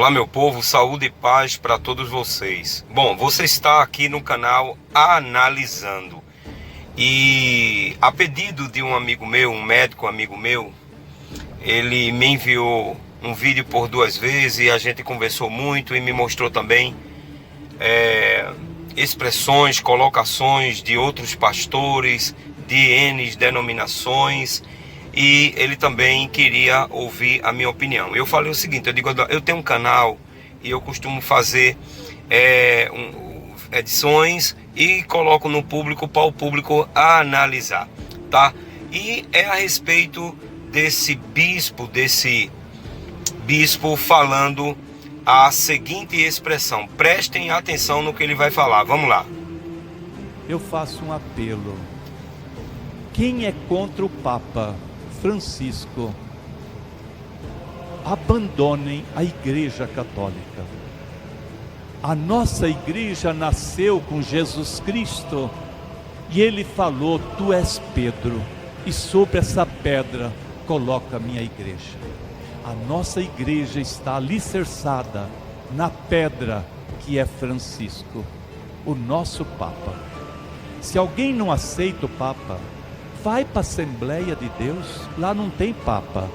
Olá, meu povo, saúde e paz para todos vocês. Bom, você está aqui no canal Analisando. E a pedido de um amigo meu, um médico amigo meu, ele me enviou um vídeo por 2 vezes e a gente conversou muito e me mostrou também expressões, colocações de outros pastores, de N denominações, e ele também queria ouvir a minha opinião. Eu falei o seguinte, eu tenho um canal e eu costumo fazer edições e coloco no público para o público analisar, tá? E é a respeito desse bispo falando a seguinte expressão. Prestem atenção no que ele vai falar. Vamos lá. Eu faço um apelo. Quem é contra o Papa Francisco, abandonem a Igreja Católica. A nossa igreja nasceu com Jesus Cristo e ele falou: tu és Pedro, e sobre essa pedra coloca a minha igreja. A nossa igreja está alicerçada na pedra que é Francisco, o nosso Papa. Se alguém não aceita o Papa, vai para a Assembleia de Deus, lá não tem Papa.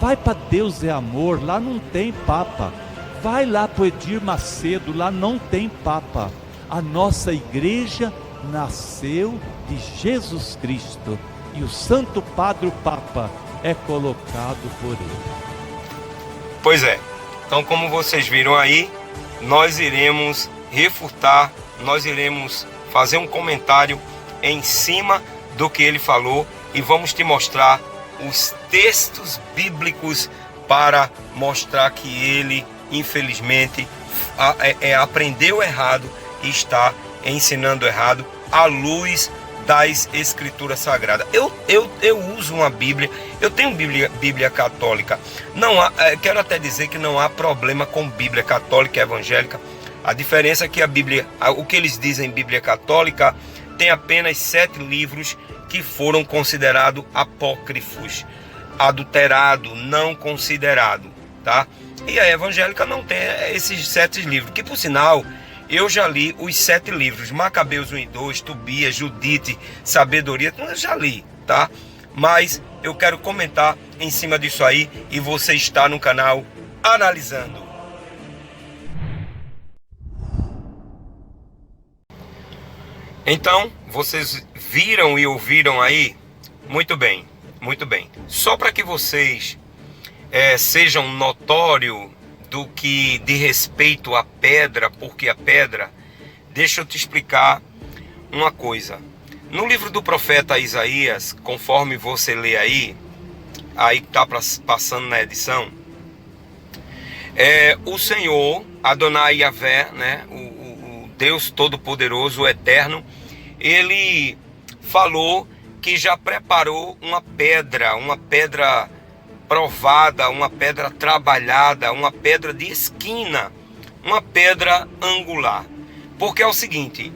Vai para Deus é Amor, lá não tem Papa. Vai lá para o Edir Macedo, lá não tem Papa. A nossa igreja nasceu de Jesus Cristo e o Santo Padre o Papa é colocado por ele. Pois é, então como vocês viram aí, nós iremos refutar, nós iremos fazer um comentário em cima do que ele falou e vamos te mostrar os textos bíblicos para mostrar que ele, infelizmente, aprendeu errado e está ensinando errado à luz das Escrituras Sagradas. Eu uso uma Bíblia, eu tenho Bíblia católica. Não há, quero até dizer que não há problema com Bíblia católica e evangélica. A diferença é que a Bíblia, o que eles dizem Bíblia católica, tem apenas 7 livros que foram considerados apócrifos, adulterado, não considerado, tá? E a evangélica não tem esses 7 livros, que por sinal, eu já li os 7 livros, Macabeus 1 e 2, Tobias, Judite, Sabedoria, eu já li, tá? Mas eu quero comentar em cima disso aí e você está no canal Analisando. Então, vocês viram e ouviram aí? Muito bem, muito bem. Só para que vocês sejam notórios do que de respeito à pedra, porque a pedra, deixa eu te explicar uma coisa. No livro do profeta Isaías, conforme você lê aí está passando na edição, o Senhor, Adonai Yahvé, né, o Deus Todo-Poderoso, o Eterno, ele falou que já preparou uma pedra provada, uma pedra trabalhada, uma pedra de esquina, uma pedra angular. Porque é o seguinte,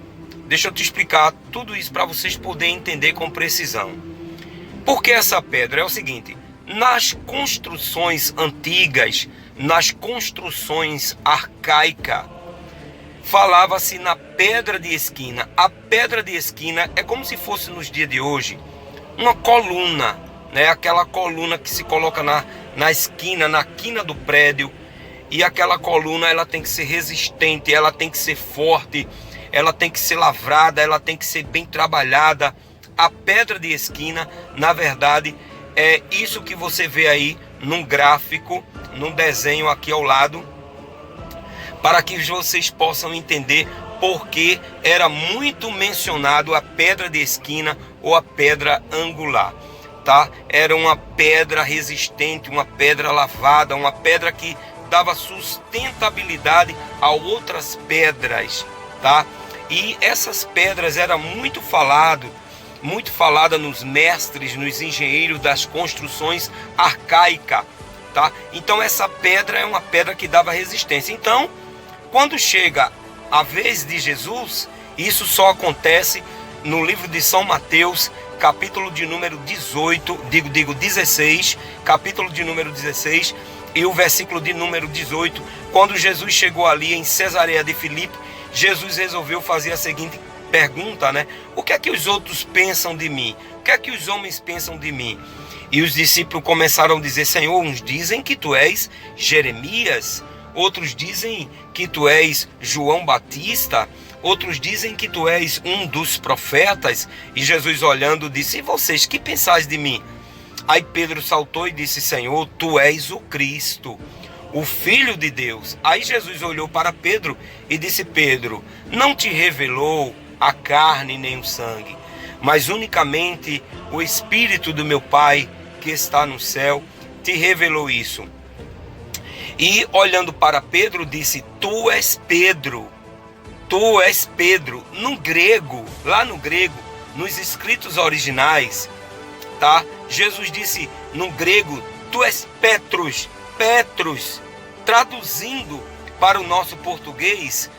deixa eu te explicar tudo isso para vocês poderem entender com precisão. Porque essa pedra é o seguinte, nas construções antigas, nas construções arcaicas, falava-se na pedra de esquina. A pedra de esquina é como se fosse nos dias de hoje uma coluna, né? Aquela coluna que se coloca na esquina, na quina do prédio. E aquela coluna ela tem que ser resistente, ela tem que ser forte, ela tem que ser lavrada, ela tem que ser bem trabalhada. A pedra de esquina, na verdade, é isso que você vê aí num gráfico, num desenho aqui ao lado, para que vocês possam entender por que era muito mencionado a pedra de esquina ou a pedra angular, tá? Era uma pedra resistente, uma pedra lavada, uma pedra que dava sustentabilidade a outras pedras, tá? E essas pedras eram muito falada nos mestres, nos engenheiros das construções arcaicas, tá? Então essa pedra é uma pedra que dava resistência. Então, quando chega a vez de Jesus, isso só acontece no livro de São Mateus, capítulo de número 16, capítulo de número 16, E o versículo de número 18, quando Jesus chegou ali em Cesareia de Filipe, Jesus resolveu fazer a seguinte pergunta, né? O que é que os outros pensam de mim? O que é que os homens pensam de mim? E os discípulos começaram a dizer: Senhor, uns dizem que tu és Jeremias, outros dizem que tu és João Batista, outros dizem que tu és um dos profetas. E Jesus, olhando, disse: e vocês, que pensais de mim? Aí Pedro saltou e disse: Senhor, tu és o Cristo, o Filho de Deus. Aí Jesus olhou para Pedro e disse: Pedro, não te revelou a carne nem o sangue, mas unicamente o Espírito do meu Pai que está no céu te revelou isso. E olhando para Pedro disse: tu és Pedro, tu és Pedro. No grego, lá no grego, nos escritos originais, tá? Jesus disse no grego: tu és Petros, Petros. Traduzindo para o nosso português,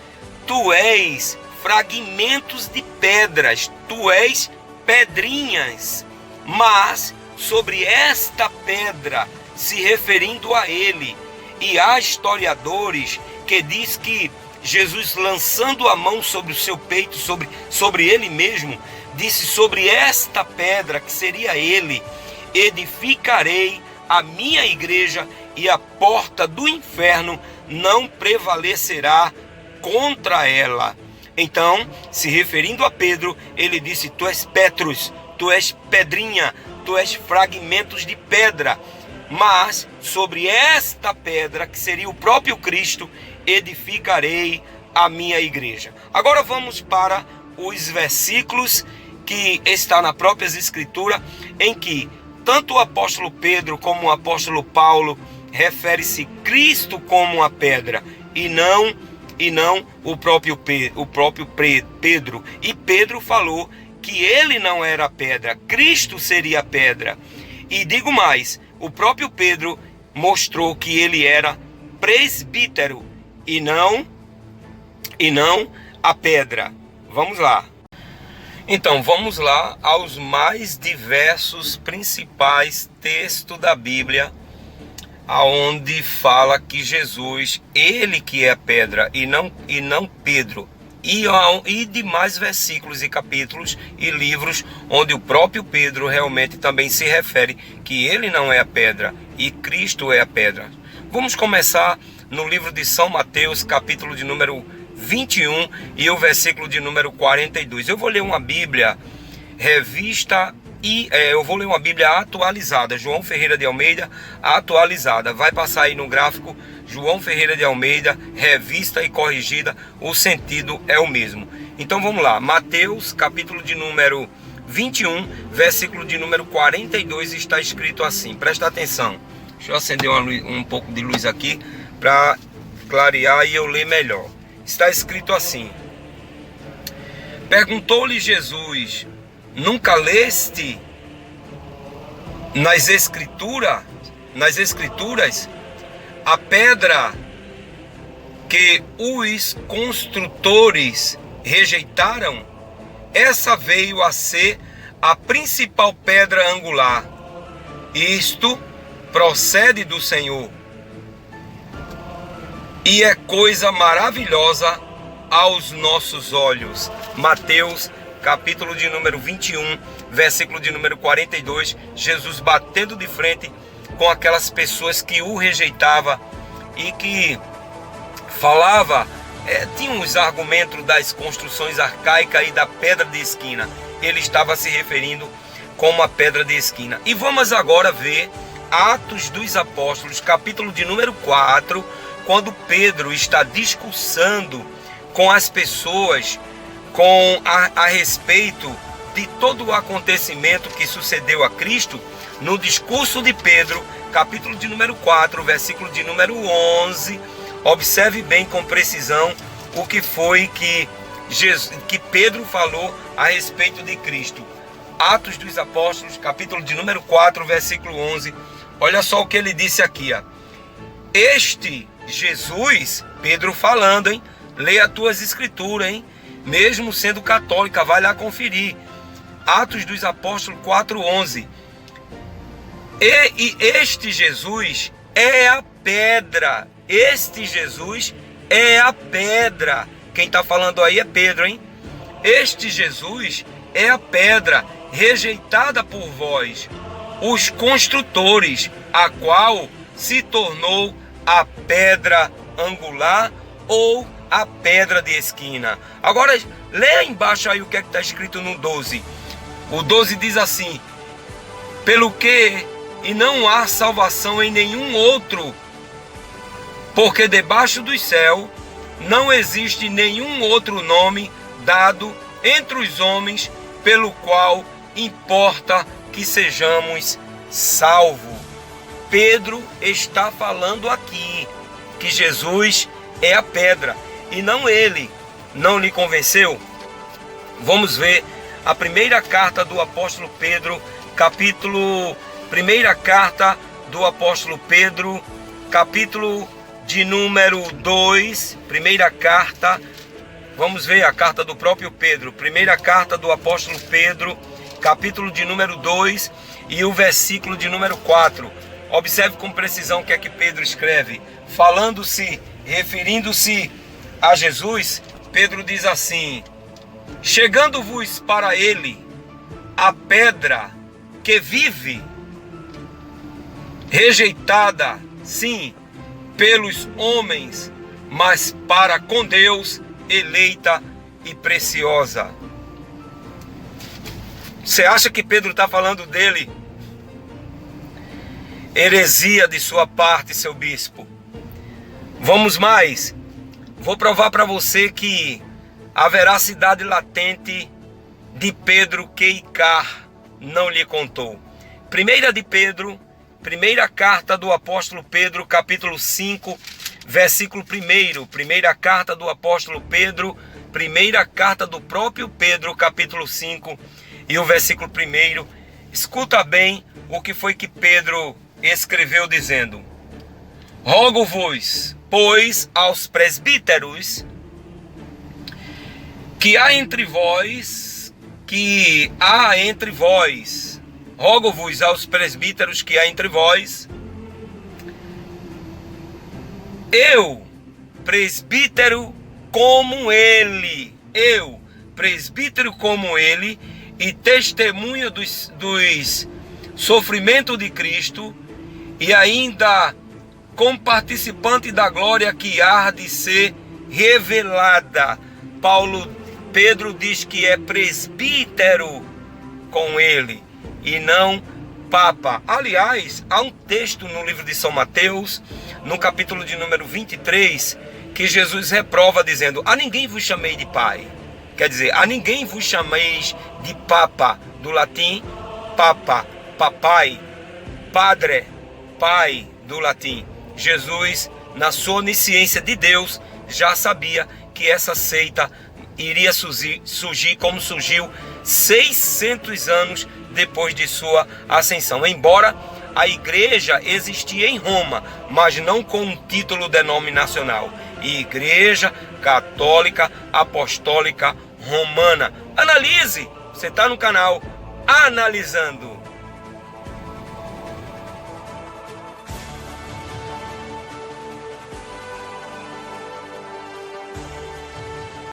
tu és fragmentos de pedras, tu és pedrinhas. Mas sobre esta pedra, se referindo a ele, e há historiadores que diz que Jesus, lançando a mão sobre o seu peito, sobre ele mesmo, disse: sobre esta pedra, que seria ele, edificarei a minha igreja, e a porta do inferno não prevalecerá contra ela. Então, se referindo a Pedro, ele disse: tu és Petros, tu és pedrinha, tu és fragmentos de pedra. Mas sobre esta pedra, que seria o próprio Cristo, edificarei a minha igreja. Agora vamos para os versículos que está na própria Escritura, em que tanto o apóstolo Pedro como o apóstolo Paulo refere-se Cristo como a pedra, e não o próprio Pedro. E Pedro falou que ele não era a pedra, Cristo seria a pedra. E digo mais, o próprio Pedro mostrou que ele era presbítero e não a pedra. Vamos lá. Então, vamos lá aos mais diversos principais textos da Bíblia, aonde fala que Jesus, ele que é a pedra e não Pedro, e demais versículos e capítulos e livros onde o próprio Pedro realmente também se refere que ele não é a pedra e Cristo é a pedra. Vamos começar no livro de São Mateus, capítulo de número 21 e o versículo de número 42. Eu vou ler uma Bíblia revista e eu vou ler uma Bíblia atualizada, João Ferreira de Almeida atualizada. Vai passar aí no gráfico João Ferreira de Almeida, revista e corrigida, o sentido é o mesmo. Então vamos lá, Mateus capítulo de número 21, versículo de número 42, está escrito assim, presta atenção. Deixa eu acender um pouco de luz aqui para clarear e eu ler melhor. Está escrito assim: perguntou-lhe Jesus: nunca leste nas escrituras a pedra que os construtores rejeitaram? Essa veio a ser a principal pedra angular. Isto procede do Senhor e é coisa maravilhosa aos nossos olhos. Mateus capítulo de número 21, versículo de número 42, Jesus batendo de frente com aquelas pessoas que o rejeitavam e que falava, tinha os argumentos das construções arcaicas e da pedra de esquina. Ele estava se referindo como a pedra de esquina. E vamos agora ver Atos dos Apóstolos, capítulo de número 4, quando Pedro está discursando com as pessoas a respeito de todo o acontecimento que sucedeu a Cristo. No discurso de Pedro, capítulo de número 4, versículo de número 11, observe bem com precisão o que foi que Pedro falou a respeito de Cristo. Atos dos Apóstolos, capítulo de número 4, versículo 11, olha só o que ele disse aqui, ó. Este Jesus, Pedro falando, hein? Leia as tuas escrituras, hein? Mesmo sendo católica, vai lá conferir. Atos dos Apóstolos 4:11. E este Jesus é a pedra. Este Jesus é a pedra. Quem está falando aí é Pedro, hein? Este Jesus é a pedra rejeitada por vós, os construtores, a qual se tornou a pedra angular ou a pedra de esquina. Agora, lê embaixo aí o que é que está escrito no 12. O 12 diz assim: pelo que e não há salvação em nenhum outro, porque debaixo do céu não existe nenhum outro nome dado entre os homens pelo qual importa que sejamos salvos. Pedro está falando aqui que Jesus é a pedra e não ele. Não lhe convenceu? Vamos ver a primeira carta do apóstolo Pedro, primeira carta do apóstolo Pedro, capítulo de número 2, primeira carta, vamos ver a carta do próprio Pedro, primeira carta do apóstolo Pedro, capítulo de número 2 e o versículo de número 4. Observe com precisão o que é que Pedro escreve. Referindo-se a Jesus, Pedro diz assim: chegando-vos para ele a pedra que vive, rejeitada, sim, pelos homens, mas para com Deus eleita e preciosa. Você acha que Pedro está falando dele? Heresia de sua parte, seu bispo. Vamos mais. Vou provar para você que a veracidade latente de Pedro que Icar não lhe contou. Primeira de Pedro, primeira carta do apóstolo Pedro, capítulo 5, versículo 1. Primeira carta do apóstolo Pedro, primeira carta do próprio Pedro, capítulo 5 e o versículo 1. Escuta bem o que foi que Pedro escreveu dizendo: rogo-vos, pois, aos presbíteros que há entre vós, rogo-vos aos presbíteros que há entre vós, eu, presbítero como ele, e testemunha dos sofrimentos de Cristo, e ainda comparticipante da glória que há de ser revelada. Pedro diz que é presbítero com ele e não papa. Aliás, há um texto no livro de São Mateus, no capítulo de número 23, que Jesus reprova dizendo: a ninguém vos chamei de pai. Quer dizer, a ninguém vos chameis de papa, do latim papa, papai, padre, pai, do latim. Jesus, na sua onisciência de Deus, já sabia que essa seita iria surgir como surgiu 600 anos depois de sua ascensão. Embora a igreja existia em Roma, mas não com um título denominacional: Igreja Católica Apostólica Romana. Analise, você está no canal Analisando.